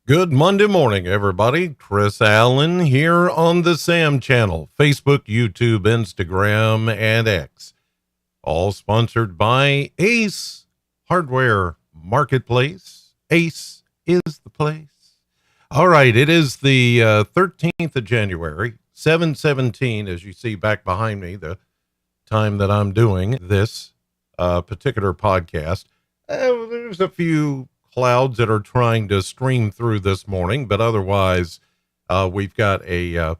Good Monday morning, everybody. Chris Allen here on the Sam channel, Facebook, YouTube, Instagram, and X. All sponsored by Ace Hardware Marketplace. Ace is the place. All right, it is the 13th of January, 7:17, as you see back behind me, the time that I'm doing this particular podcast. There's a few clouds that are trying to stream through this morning, but otherwise, we've got a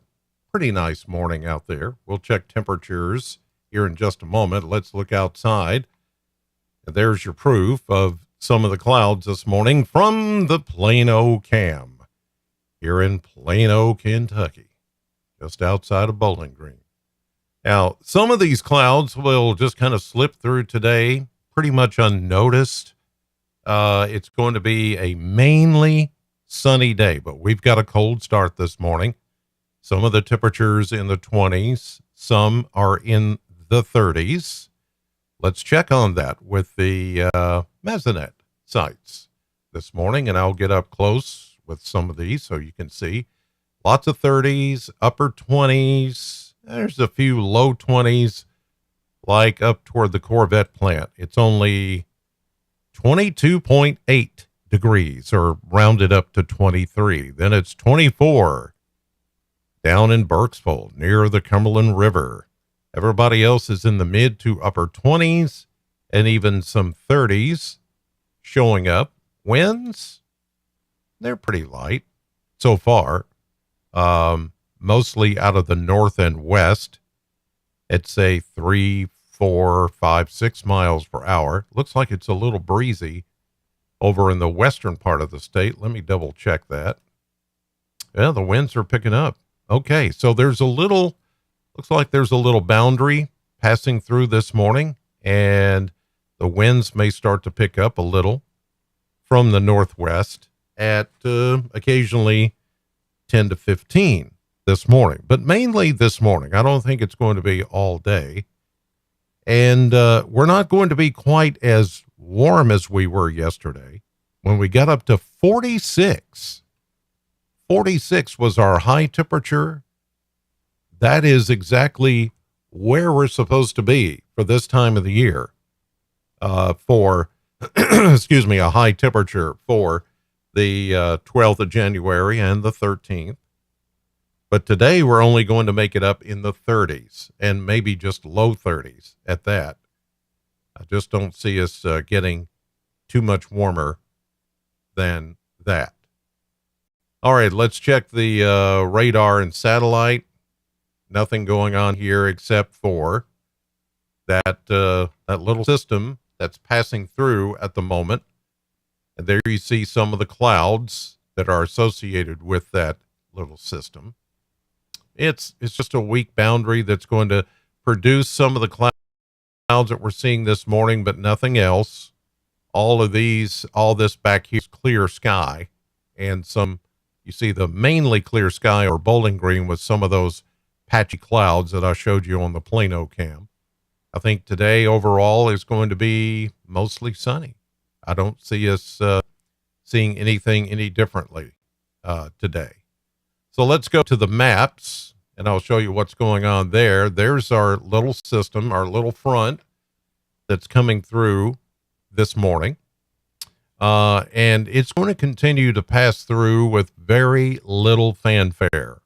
pretty nice morning out there. We'll check temperatures here in just a moment. Let's look outside. There's your proof of some of the clouds this morning from the Plano Cam here in Plano, Kentucky, just outside of Bowling Green. Now, some of these clouds will just kind of slip through today, pretty much unnoticed. It's going to be a mainly sunny day, but we've got a cold start this morning. Some of the temperatures in the 20s, some are in the 30s. Let's check on that with the Mesonet sites this morning, and I'll get up close with some of these so you can see. Lots of 30s, upper 20s. There's a few low 20s, like up toward the Corvette plant. It's only 22.8 degrees, or rounded up to 23. Then it's 24 down in Burkesville near the Cumberland River. Everybody else is in the mid to upper 20s and even some 30s showing up. Winds, they're pretty light so far, mostly out of the north and west. It's a 3, 4, 5, 6 miles per hour. Looks like it's a little breezy over in the western part of the state. Let me double check that. Yeah, the winds are picking up. Okay, so looks like there's a little boundary passing through this morning, and the winds may start to pick up a little from the northwest at occasionally 10 to 15 this morning, but mainly this morning. I don't think it's going to be all day. And we're not going to be quite as warm as we were yesterday when we got up to 46. 46 was our high temperature. That is exactly where we're supposed to be for this time of the year, for, a high temperature for the 12th of January and the 13th. But today we're only going to make it up in the 30s and maybe just low 30s at that. I just don't see us getting too much warmer than that. All right, let's check the radar and satellite. Nothing going on here except for that little system that's passing through at the moment. And there you see some of the clouds that are associated with that little system. It's just a weak boundary that's going to produce some of the clouds that we're seeing this morning, but nothing else. All this back here is clear sky, and you see the mainly clear sky or Bowling Green with some of those patchy clouds that I showed you on the Plano Cam. I think today overall is going to be mostly sunny. I don't see us seeing anything any differently today. So let's go to the maps, and I'll show you what's going on there. There's our little system, our little front that's coming through this morning. And it's going to continue to pass through with very little fanfare.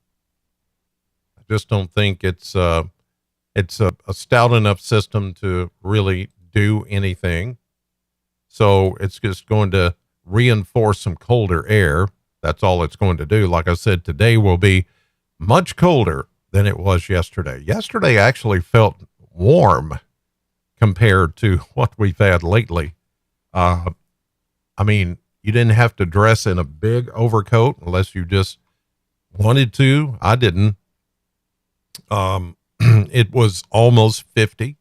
I just don't think it's a stout enough system to really do anything. So it's just going to reinforce some colder air. That's all it's going to do. Like I said, today will be much colder than it was yesterday. Yesterday actually felt warm compared to what we've had lately. I mean, you didn't have to dress in a big overcoat unless you just wanted to. I didn't. It was almost 50,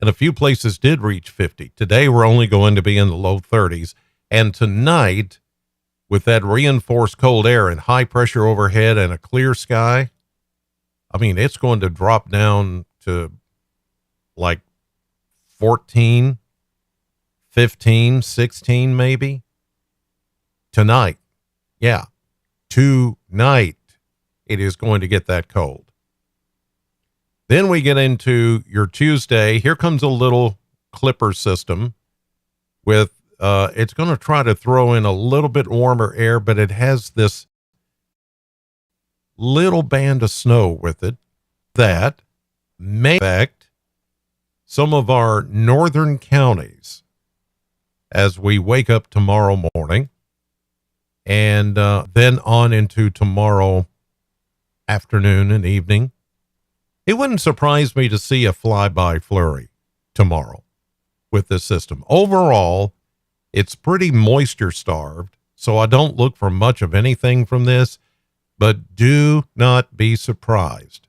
and a few places did reach 50. Today, we're only going to be in the low 30s. And tonight, with that reinforced cold air and high pressure overhead and a clear sky, I mean, it's going to drop down to like 14, 15, 16 maybe tonight. Yeah, tonight it is going to get that cold. Then we get into your Tuesday. Here comes a little clipper system with, it's going to try to throw in a little bit warmer air, but it has this little band of snow with it that may affect some of our northern counties as we wake up tomorrow morning and then on into tomorrow afternoon and evening. It wouldn't surprise me to see a flyby flurry tomorrow with this system. Overall, it's pretty moisture starved, so I don't look for much of anything from this, but do not be surprised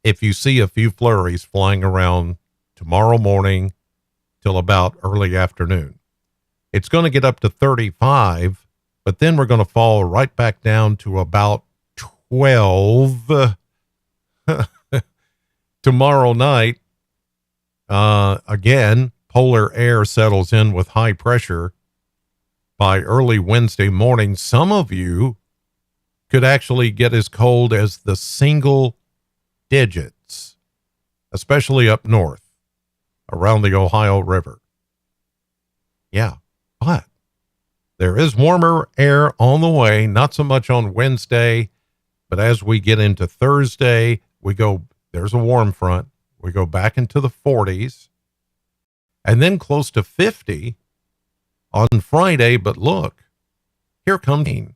if you see a few flurries flying around tomorrow morning till about early afternoon. It's going to get up to 35, but then we're going to fall right back down to about 12 tomorrow night. Again, polar air settles in with high pressure by early Wednesday morning. Some of you could actually get as cold as the single digits, especially up north around the Ohio River. Yeah, but there is warmer air on the way, not so much on Wednesday, but as we get into Thursday, there's a warm front. We go back into the 40s and then close to 50 on Friday. But look, here comes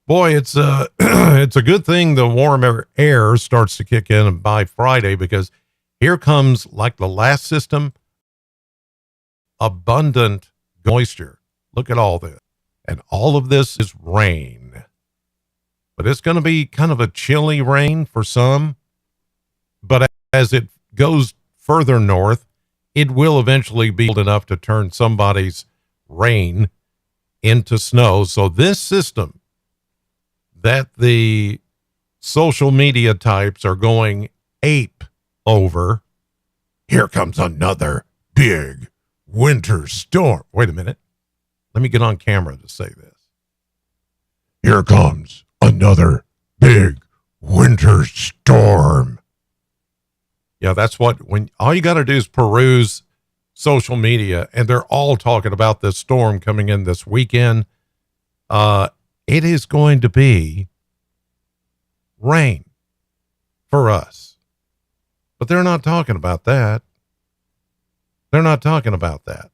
boy, it's it's a good thing the warmer air starts to kick in by Friday, because here comes, like the last system, abundant moisture. Look at all this. And all of this is rain. But it's going to be kind of a chilly rain for some. But as it goes further north, it will eventually be cold enough to turn somebody's rain into snow. So this system that the social media types are going ape over, here comes another big winter storm. Wait a minute. Let me get on camera to say this. Here comes another big winter storm. Yeah, that's when all you got to do is peruse social media, and they're all talking about this storm coming in this weekend. It is going to be rain for us, but they're not talking about that. They're not talking about that.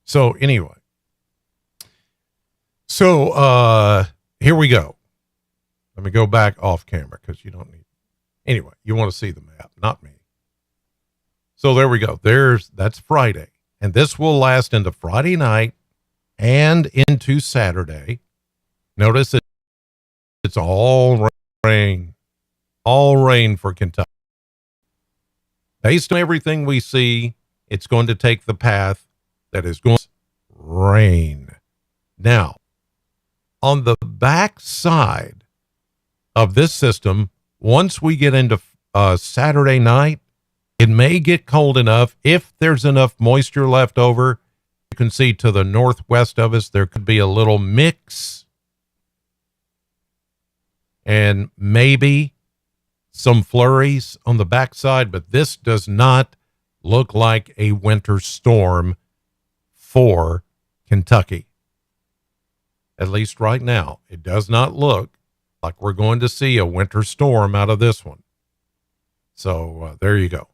So anyway, here we go. Let me go back off camera because you don't need. Anyway, you want to see the map, not me. So there we go. That's Friday. And this will last into Friday night and into Saturday. Notice that it's all rain for Kentucky. Based on everything we see, it's going to take the path that is going to rain. Now, on the back side of this system, once we get into Saturday night, it may get cold enough. If there's enough moisture left over, you can see to the northwest of us, there could be a little mix and maybe some flurries on the backside, but this does not look like a winter storm for Kentucky. At least right now, it does not look like we're going to see a winter storm out of this one. So there you go.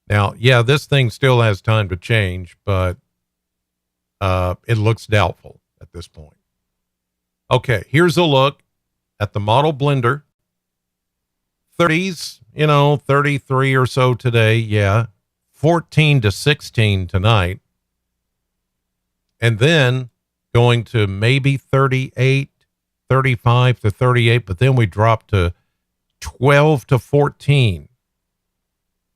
Now, yeah, this thing still has time to change, but it looks doubtful at this point. Okay, here's a look at the model blender. 30s, 33 or so today. Yeah. 14 to 16 tonight. And then going to maybe 38, 35 to 38, but then we drop to 12 to 14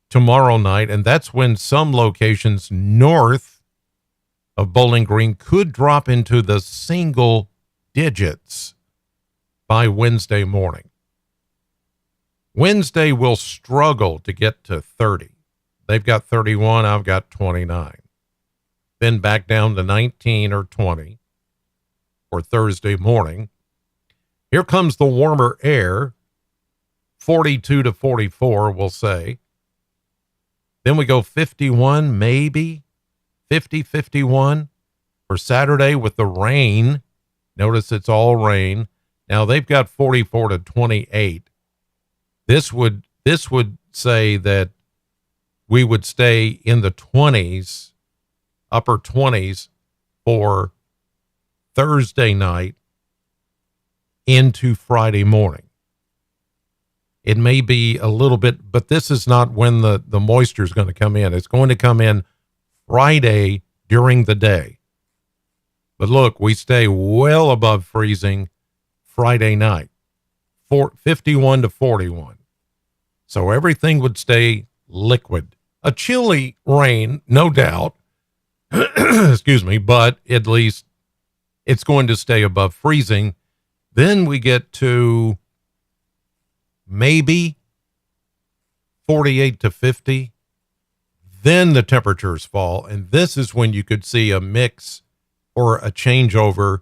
tomorrow night. And that's when some locations north of Bowling Green could drop into the single digits by Wednesday morning. Wednesday will struggle to get to 30. They've got 31. I've got 29. Then back down to 19 or 20. for Thursday morning. Here comes the warmer air, 42 to 44, we'll say. Then we go 51, maybe 50, 51 for Saturday with the rain. Notice it's all rain. Now they've got 44 to 28. This would say that we would stay in the 20s, upper 20s for Thursday night into Friday morning. It may be a little bit, but this is not when the moisture is going to come in. It's going to come in Friday during the day. But look, we stay well above freezing Friday night, 51 to 41. So everything would stay liquid. A chilly rain, no doubt. Excuse me, but at least it's going to stay above freezing. Then we get to maybe 48 to 50. Then the temperatures fall. And this is when you could see a mix or a changeover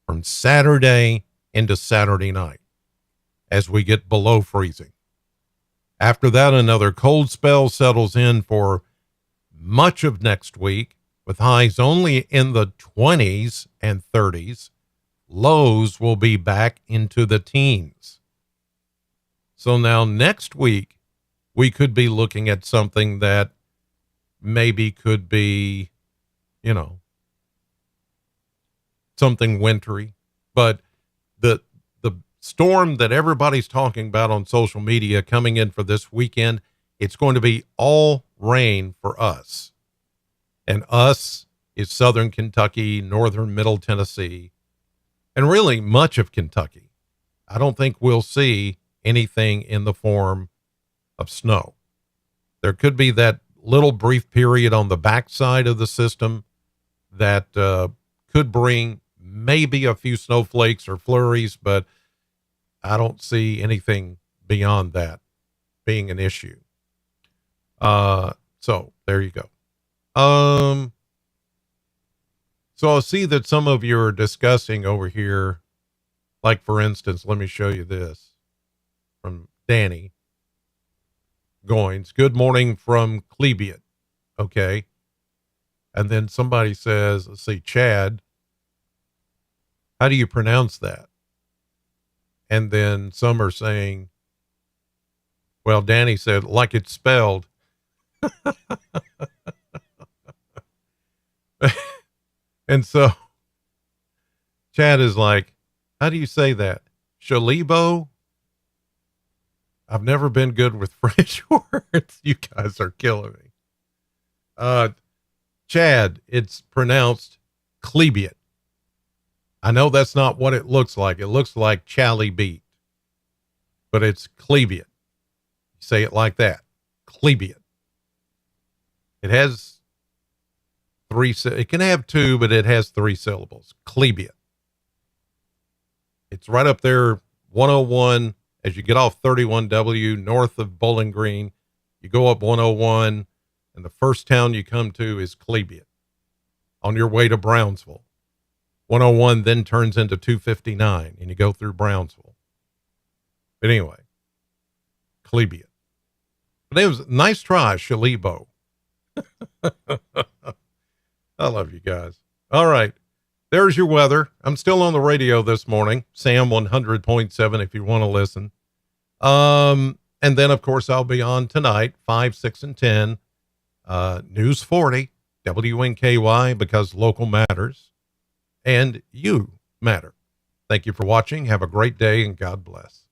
from Saturday into Saturday night as we get below freezing. After that, another cold spell settles in for much of next week with highs only in the 20s and 30s. Lows will be back into the teens. So now next week, we could be looking at something that maybe could be, something wintry. But the storm that everybody's talking about on social media coming in for this weekend, it's going to be all rain for us. And us is southern Kentucky, northern middle Tennessee, and really much of Kentucky. I don't think we'll see anything in the form of snow. There could be that little brief period on the backside of the system that could bring maybe a few snowflakes or flurries, but I don't see anything beyond that being an issue. So there you go. So I see that some of you are discussing over here, like for instance, let me show you this from Danny Goins. Good morning from Clebiot. Okay. And then somebody says, let's see, Chad, how do you pronounce that? And then some are saying, well, Danny said, like it's spelled. And so Chad is like, how do you say that? Shalibo? I've never been good with French words. You guys are killing me. Chad, it's pronounced Clebiot. I know that's not what it looks like. It looks like Chally Beat, but it's Clebiot. Say it like that. Clebiot. It has it can have two, but it has three syllables. Clebiot. It's right up there, 101, as you get off 31W north of Bowling Green. You go up 101, and the first town you come to is Clebiot on your way to Brownsville. 101 then turns into 259, and you go through Brownsville. But anyway, Clebiot. But it was a nice try, Shalibo. I love you guys. All right. There's your weather. I'm still on the radio this morning. Sam 100.7 if you want to listen. And then, of course, I'll be on tonight, 5, 6, and 10. News 40, WNKY, because local matters. And you matter. Thank you for watching. Have a great day, and God bless.